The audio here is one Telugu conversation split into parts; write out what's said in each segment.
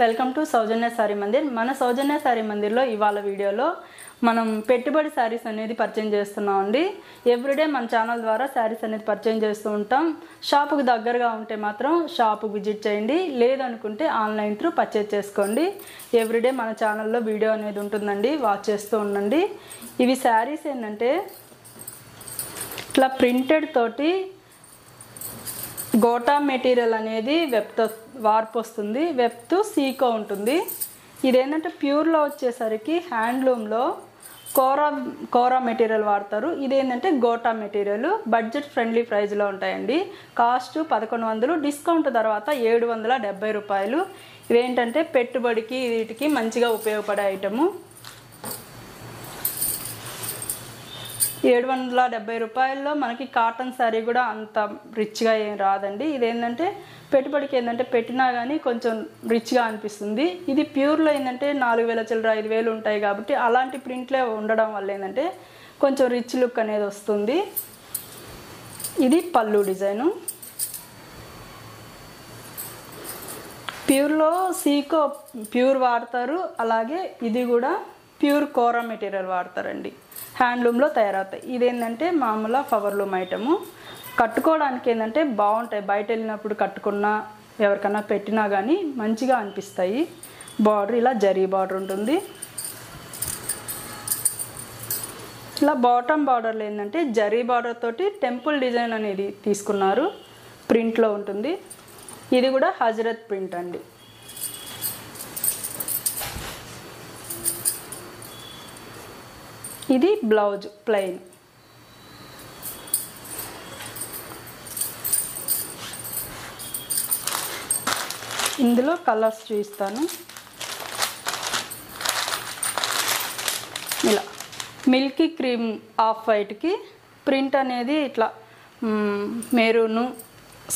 Welcome to Soujanya sorry Mandir. మన సౌజన్య సారీ మందిర్లో ఇవాళ వీడియోలో మనం పెట్టుబడి సారీస్ అనేది పరిచయం చేస్తున్నాం అండి. ఎవ్రీడే మన ఛానల్ ద్వారా సారీస్ అనేది పరిచయం చేస్తూ ఉంటాం. షాపుకు దగ్గరగా ఉంటే మాత్రం షాపు విజిట్ చేయండి, లేదనుకుంటే ఆన్లైన్ త్రూ పర్చేజ్ చేసుకోండి. ఎవ్రీడే మన ఛానల్లో వీడియో అనేది ఉంటుందండి, వాచ్ చేస్తూ ఉండండి. ఇవి సారీస్ ఏంటంటే ఇట్లా ప్రింటెడ్ తోటి గోటా మెటీరియల్ అనేది వెబ్తో వార్పు వస్తుంది, వెబ్తో సీకో ఉంటుంది. ఇదేంటంటే ప్యూర్లో వచ్చేసరికి హ్యాండ్లూమ్లో కోరా మెటీరియల్ వాడతారు. ఇదేంటంటే గోటా మెటీరియల్. బడ్జెట్ ఫ్రెండ్లీ ప్రైస్లో ఉంటాయండి. కాస్ట్ 1100, డిస్కౌంట్ తర్వాత 770 రూపాయలు. ఇవేంటంటే పెట్టుబడికి వీటికి మంచిగా ఉపయోగపడే ఐటము. 770 రూపాయల్లో మనకి కాటన్ శారీ కూడా అంత రిచ్గా ఏం రాదండి. ఇదేంటంటే పెట్టుబడికి ఏంటంటే పెట్టినా కానీ కొంచెం రిచ్గా అనిపిస్తుంది. ఇది ప్యూర్లో ఏంటంటే 4000 చిల్లర 5000 ఉంటాయి కాబట్టి అలాంటి ప్రింట్లే ఉండడం వల్ల ఏంటంటే కొంచెం రిచ్ లుక్ అనేది వస్తుంది. ఇది పళ్ళు డిజైను. ప్యూర్లో సీకో ప్యూర్ వాడతారు, అలాగే ఇది కూడా ప్యూర్ కోరా మెటీరియల్ వాడతారండి. హ్యాండ్లూమ్లో తయారవుతాయి. ఇదేంటంటే మామూలు పవర్లూమ్ ఐటము. కట్టుకోవడానికి ఏంటంటే బాగుంటాయి. బయట వెళ్ళినప్పుడు కట్టుకున్నా ఎవరికన్నా పెట్టినా కానీ మంచిగా అనిపిస్తాయి. బార్డర్ ఇలా జరీ బార్డర్ ఉంటుంది. ఇలా బాటమ్ బార్డర్లో ఏంటంటే జరీ బార్డర్ తోటి టెంపుల్ డిజైన్ అనేది తీసుకున్నారు, ప్రింట్లో ఉంటుంది. ఇది కూడా హజరత్ ప్రింట్ అండి. ఇది బ్లౌజ్ ప్లెయిన్. ఇందులో కలర్స్ చూపిస్తాను. ఇలా మిల్కీ క్రీమ్ ఆఫ్ వైట్కి ప్రింట్ అనేది ఇట్లా మెరూను,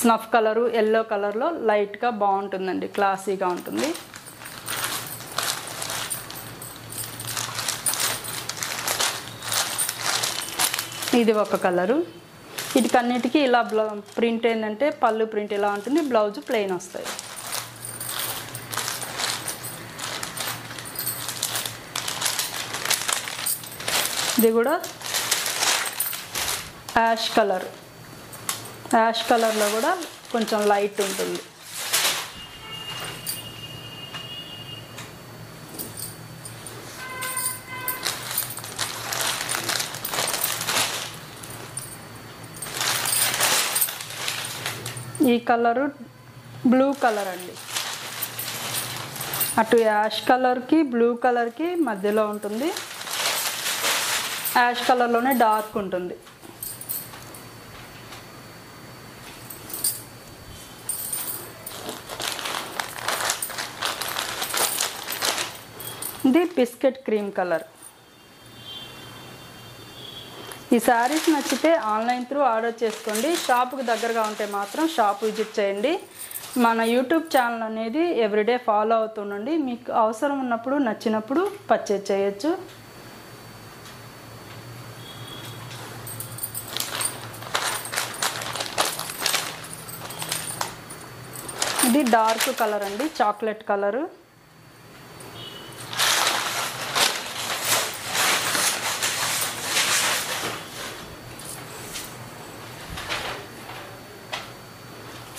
స్నఫ్ కలరు, ఎల్లో కలర్లో లైట్గా బాగుంటుందండి, క్లాసీగా ఉంటుంది. ఇది ఒక కలరు. వీటికన్నిటికీ ఇలా ప్రింట్ ఏంటంటే పళ్ళు ప్రింట్ ఇలా ఉంటుంది, బ్లౌజ్ ప్లెయిన్ వస్తాయి. ఇది కూడా యాష్ కలర్. యాష్ కలర్లో కూడా కొంచెం లైట్ ఉంటుంది. ఈ కలరు బ్లూ కలర్ అండి. అటు యాష్ కలర్కి బ్లూ కలర్కి మధ్యలో ఉంటుంది. యాష్ కలర్లోనే డార్క్ ఉంటుంది. ఇది బిస్కెట్ క్రీమ్ కలర్. ఈ శారీస్ నచ్చితే ఆన్లైన్ త్రూ ఆర్డర్ చేసుకోండి. షాపుకి దగ్గరగా ఉంటే మాత్రం షాప్ విజిట్ చేయండి. మన యూట్యూబ్ ఛానల్ అనేది ఎవ్రీడే ఫాలో అవుతుండండి. మీకు అవసరం ఉన్నప్పుడు నచ్చినప్పుడు పర్చేజ్ చేయొచ్చు. ఇది డార్క్ కలర్ అండి, చాక్లెట్ కలరు.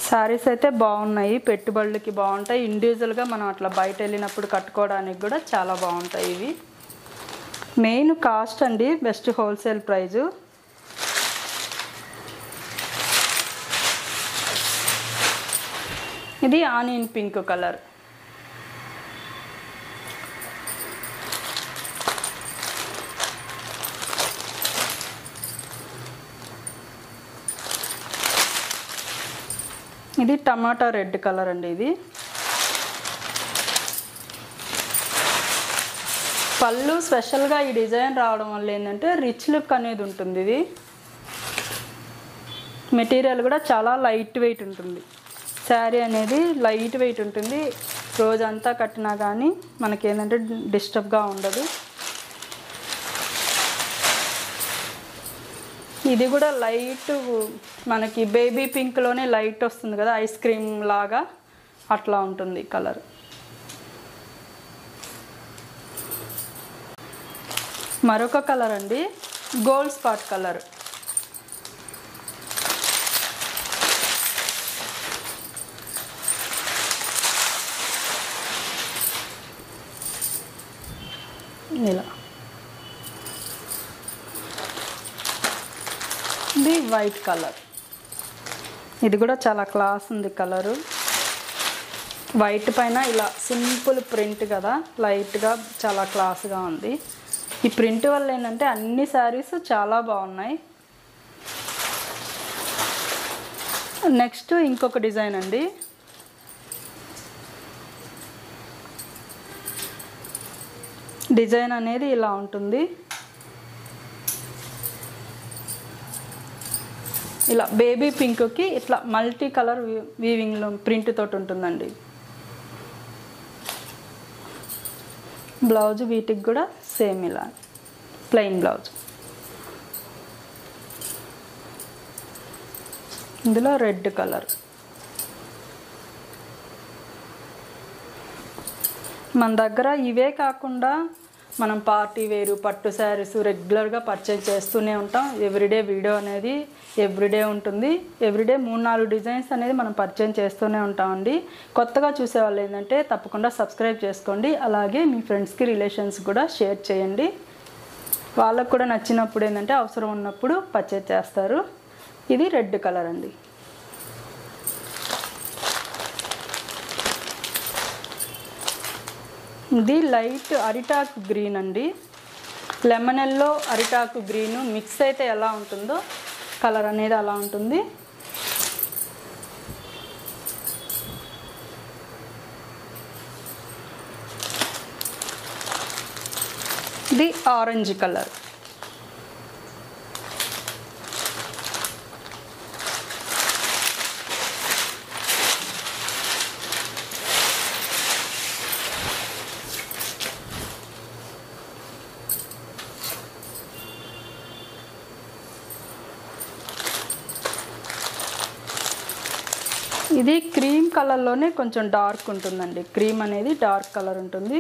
శారీస్ అయితే బాగున్నాయి, పెట్టుబడులకి బాగుంటాయి. ఇండివిజువల్గా మనం అట్లా బయట వెళ్ళినప్పుడు కట్టుకోవడానికి కూడా చాలా బాగుంటాయి. ఇవి మెయిన్ కాస్ట్ అండి, బెస్ట్ హోల్సేల్ ప్రైజు. ఇది ఆనియన్ పింక్ కలర్. ఇది టమాటా రెడ్ కలర్ అండి. ఇది పళ్ళు స్పెషల్గా ఈ డిజైన్ రావడం వల్ల ఏంటంటే రిచ్ లుక్ అనేది ఉంటుంది. ఇది మెటీరియల్ కూడా చాలా లైట్ వెయిట్ ఉంటుంది. శారీ అనేది లైట్ వెయిట్ ఉంటుంది. రోజంతా కట్టినా కానీ మనకేంటంటే డిస్టర్బ్గా ఉండదు. ఇది కూడా లైట్ మనకి బేబీ పింక్ లోనే లైట్ వస్తుంది కదా, ఐస్ క్రీమ్ లాగా అట్లా ఉంటుంది కలర్. మరొక కలర్ అండి, గోల్డ్ స్పాట్ కలర్. ఇలా ఇది వైట్ కలర్. ఇది కూడా చాలా క్లాస్ ఉంది కలరు. వైట్ పైన ఇలా సింపుల్ ప్రింట్ కదా, లైట్గా చాలా క్లాస్గా ఉంది. ఈ ప్రింట్ వల్ల ఏంటంటే అన్ని శారీస్ చాలా బాగున్నాయి. నెక్స్ట్ ఇంకొక డిజైన్ అండి. డిజైన్ అనేది ఇలా ఉంటుంది. ఇలా బేబీ పింక్కి ఇట్లా మల్టీ కలర్ వీవింగ్లో ప్రింట్ తోటి ఉంటుందండి. బ్లౌజ్ వీటికి కూడా సేమ్ ఇలా ప్లెయిన్ బ్లౌజ్. ఇందులో రెడ్ కలర్. మన దగ్గర ఇవే కాకుండా మనం పార్టీ వేరు పట్టు శారీస్ రెగ్యులర్గా పర్చేజ్ చేస్తూనే ఉంటాం. ఎవ్రీడే వీడియో అనేది ఎవ్రీడే ఉంటుంది. ఎవ్రీడే 3-4 డిజైన్స్ అనేది మనం పర్చేజ్ చేస్తూనే ఉంటామండి. కొత్తగా చూసేవాళ్ళు ఏంటంటే తప్పకుండా సబ్స్క్రైబ్ చేసుకోండి. అలాగే మీ ఫ్రెండ్స్కి రిలేషన్స్ కూడా షేర్ చేయండి. వాళ్ళకు కూడా నచ్చినప్పుడు ఏంటంటే అవసరం ఉన్నప్పుడు పర్చేజ్ చేస్తారు. ఇది రెడ్ కలర్ అండి. ఇది లైట్ అరిటాకు గ్రీన్ అండి. లెమన్ ఎల్లో అరిటాకు గ్రీన్ మిక్స్ అయితే ఎలా ఉంటుందో కలర్ అనేది అలా ఉంటుంది. ఇది ఆరెంజ్ కలర్. ఇది క్రీమ్ కలర్లోనే కొంచెం డార్క్ ఉంటుందండి. క్రీమ్ అనేది డార్క్ కలర్ ఉంటుంది.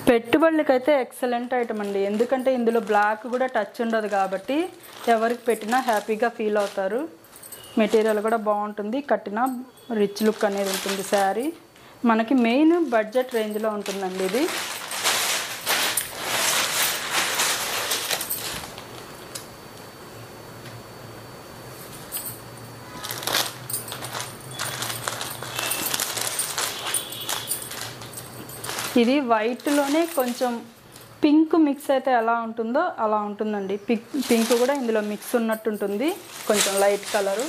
పెట్టుబడులకైతే ఎక్సలెంట్ ఐటమ్ అండి. ఎందుకంటే ఇందులో బ్లాక్ కూడా టచ్ ఉండదు కాబట్టి ఎవరికి పెట్టినా హ్యాపీగా ఫీల్ అవుతారు. మెటీరియల్ కూడా బాగుంటుంది. కట్టిన రిచ్ లుక్ అనేది ఉంటుంది శారీ. మనకి మెయిన్ బడ్జెట్ రేంజ్లో ఉంటుందండి ఇది. ఇది వైట్లోనే కొంచెం పింక్ మిక్స్ అయితే ఎలా ఉంటుందో అలా ఉంటుందండి. పింక్ కూడా ఇందులో మిక్స్ ఉన్నట్టు ఉంటుంది, కొంచెం లైట్ కలరు.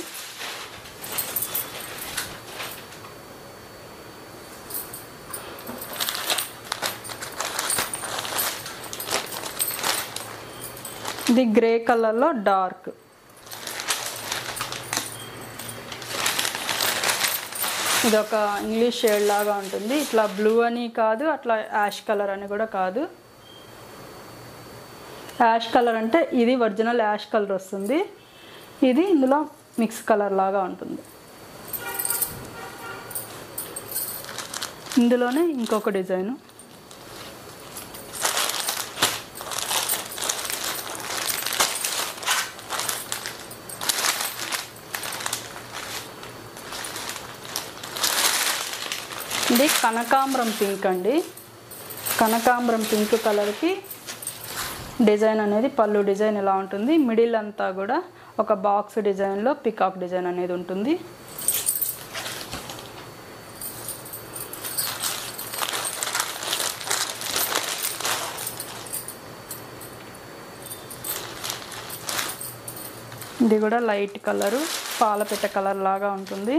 ఇది గ్రే కలర్లో డార్క్. ఇది ఒక ఇంగ్లీష్ షేడ్ లాగా ఉంటుంది. ఇట్లా బ్లూ అని కాదు, అట్లా యాష్ కలర్ అని కూడా కాదు. యాష్ కలర్ అంటే ఇది ఒరిజినల్ యాష్ కలర్ వస్తుంది. ఇది ఇందులో మిక్స్ కలర్ లాగా ఉంటుంది. ఇందులోనే ఇంకొక డిజైను. ఇది కనకాంబరం పింక్ అండి. కనకాంబరం పింక్ కలర్కి డిజైన్ అనేది పళ్ళు డిజైన్ ఇలా ఉంటుంది. మిడిల్ అంతా కూడా ఒక బాక్స్ డిజైన్లో పికాక్ డిజైన్ అనేది ఉంటుంది. ఇది కూడా లైట్ కలరు, పాలపిట్ట కలర్ లాగా ఉంటుంది.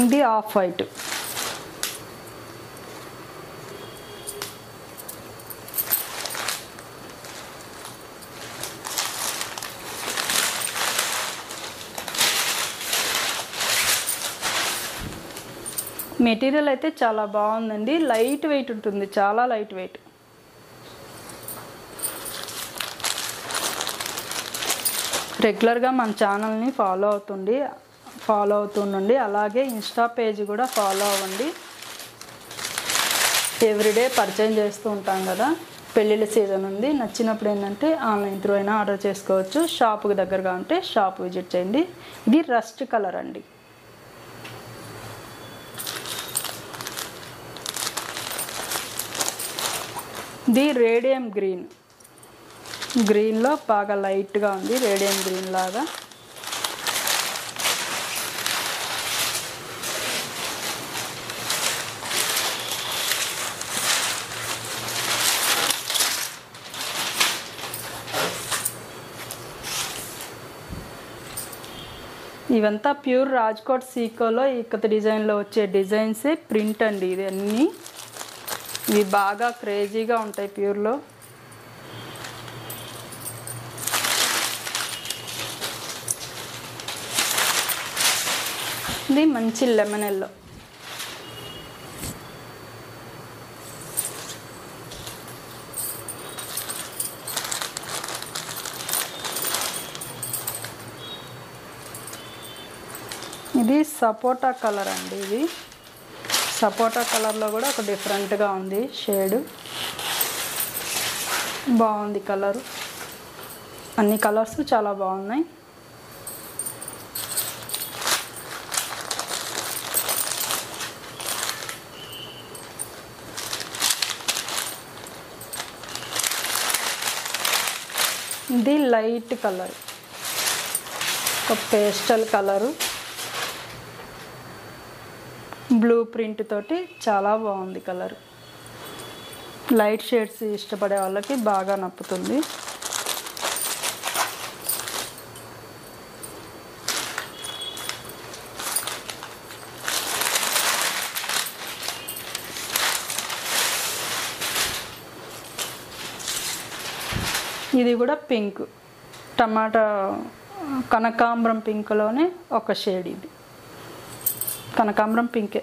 ఇది ఆఫ్ వైట్. మెటీరియల్ అయితే చాలా బాగుందండి, లైట్ వెయిట్ ఉంటుంది, చాలా లైట్ వెయిట్. రెగ్యులర్గా మన ఛానల్ని ఫాలో అవుతుండండి. అలాగే ఇన్స్టా పేజ్ కూడా ఫాలో అవ్వండి. ఎవ్రీడే పర్చేజ్ చేస్తూ ఉంటాం కదా, పెళ్ళిళ్ళ సీజన్ ఉంది. నచ్చినప్పుడు ఏంటంటే ఆన్లైన్ త్రూ అయినా ఆర్డర్ చేసుకోవచ్చు. షాపుకి దగ్గరగా ఉంటే షాప్ విజిట్ చేయండి. ఇది రస్ట్ కలర్ అండి. ఇది రేడియం గ్రీన్లో బాగా లైట్గా ఉంది, రేడియం గ్రీన్ లాగా. ఇవంతా ప్యూర్ రాజ్కోట్ సీకోలో ఇక్కత డిజైన్లో వచ్చే డిజైన్సే ప్రింట్ అండి. ఇది అన్నీ ఇవి బాగా క్రేజీగా ఉంటాయి ప్యూర్లో. ఇది మంచి లెమన్ ఎల్లో. ఇది సపోటా కలర్ అండి. ఇది సపోటా కలర్లో కూడా ఒక డిఫరెంట్గా ఉంది షేడ్, బాగుంది కలరు. అన్ని కలర్స్ చాలా బాగున్నాయి. ఇది లైట్ కలర్, ఒక పేస్టల్ కలరు, బ్లూ ప్రింట్ తోటి చాలా బాగుంది కలర్. లైట్ షేడ్స్ ఇష్టపడే వాళ్ళకి బాగా నప్పుతుంది. ఇది కూడా పింక్, టమాటా కనకాంబరం పింక్లోనే ఒక షేడ్. ఇది కనకాంబరం పింకే.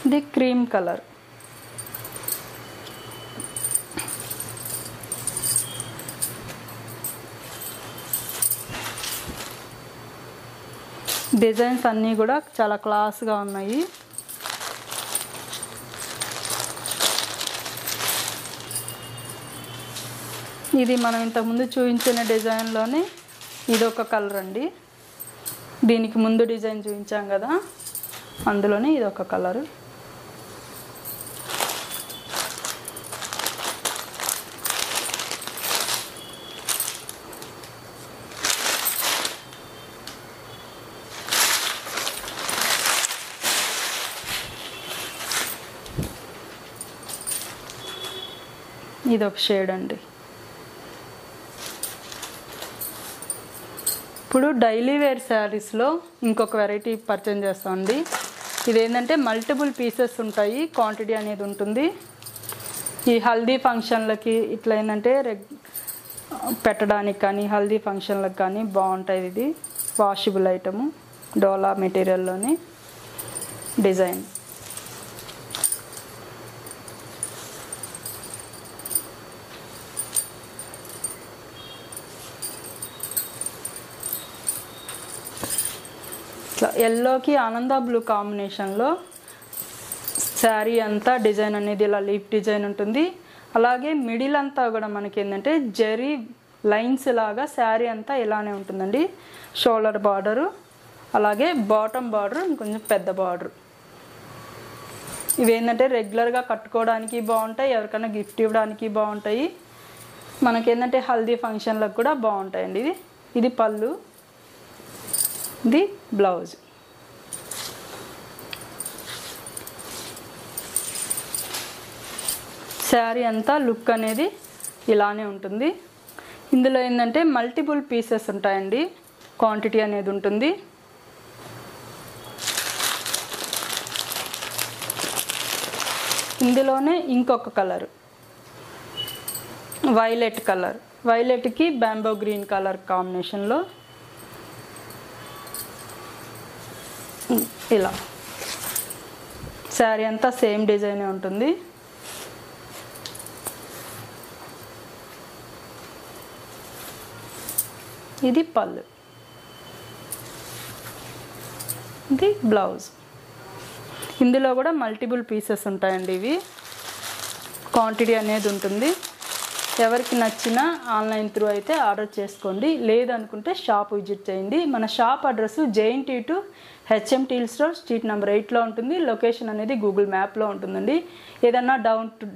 ఇది క్రీమ్ కలర్. డిజైన్స్ అన్నీ కూడా చాలా క్లాస్గా ఉన్నాయి. ఇది మనం ఇంతకుముందు చూపించిన డిజైన్లోనే ఇదొక కలర్ అండి. దీనికి ముందు డిజైన్ చూపించాం కదా, అందులోనే ఇదొక కలరు. ఇదొక షేడ్ అండి. ఇప్పుడు డైలీ వేర్ శారీస్లో ఇంకొక వెరైటీ పర్చేజ్ చేస్తామండి. ఇదేంటంటే మల్టిపుల్ పీసెస్ ఉంటాయి, క్వాంటిటీ అనేది ఉంటుంది. ఈ హల్దీ ఫంక్షన్లకి ఇట్లా ఏంటంటే పెట్టడానికి కానీ హల్దీ ఫంక్షన్లకు కానీ బాగుంటుంది. ఇది వాషబుల్ ఐటము, డోలా మెటీరియల్లోని డిజైన్. ఎల్లోకి ఆనంద బ్లూ కాంబినేషన్లో శారీ అంతా డిజైన్ అనేది ఇలా లీఫ్ డిజైన్ ఉంటుంది. అలాగే మిడిల్ అంతా కూడా మనకి ఏంటంటే జరీ లైన్స్ లాగా శారీ అంతా ఇలానే ఉంటుందండి. షోల్డర్ బార్డరు, అలాగే బాటమ్ బార్డర్ కొంచెం పెద్ద బార్డర్. ఇవేంటంటే రెగ్యులర్గా కట్టుకోవడానికి బాగుంటాయి, ఎవరికైనా గిఫ్ట్ ఇవ్వడానికి బాగుంటాయి, మనకేంటంటే హల్దీ ఫంక్షన్లకు కూడా బాగుంటాయండి. ఇది పళ్ళు, ఇది బ్లౌజ్. శారీ అంతా లుక్ అనేది ఇలానే ఉంటుంది. ఇందులో ఏంటంటే మల్టిపుల్ పీసెస్ ఉంటాయండి, క్వాంటిటీ అనేది ఉంటుంది. ఇందులోనే ఇంకొక కలర్ వైలెట్ కలర్, వైలెట్కి బ్యాంబో గ్రీన్ కలర్ కాంబినేషన్లో ఇలా శారీ అంతా సేమ్ డిజైనే ఉంటుంది. ఇది పళ్ళు, ఇది బ్లౌజ్. ఇందులో కూడా మల్టిపుల్ పీసెస్ ఉంటాయండి. ఇవి క్వాంటిటీ అనేది ఉంటుంది. ఎవరికి నచ్చినా ఆన్లైన్ త్రూ అయితే ఆర్డర్ చేసుకోండి, లేదనుకుంటే షాప్ విజిట్ చేయండి. మన shop address JNT to HM Steel Store, street number 8లో ఉంటుంది. లొకేషన్ అనేది గూగుల్ మ్యాప్లో ఉంటుందండి. ఏదన్నా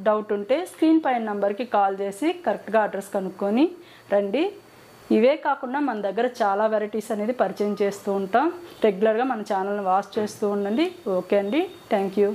డౌట్ ఉంటే స్క్రీన్ పైన నెంబర్కి కాల్ చేసి కరెక్ట్గా అడ్రస్ కనుక్కొని రండి. ఇవే కాకుండా మన దగ్గర చాలా వెరైటీస్ అనేది పరిచయం చేస్తూ ఉంటాం. రెగ్యులర్గా మన ఛానల్ని వాచ్ చేస్తూ ఉండండి. ఓకే అండి, థ్యాంక్ యూ.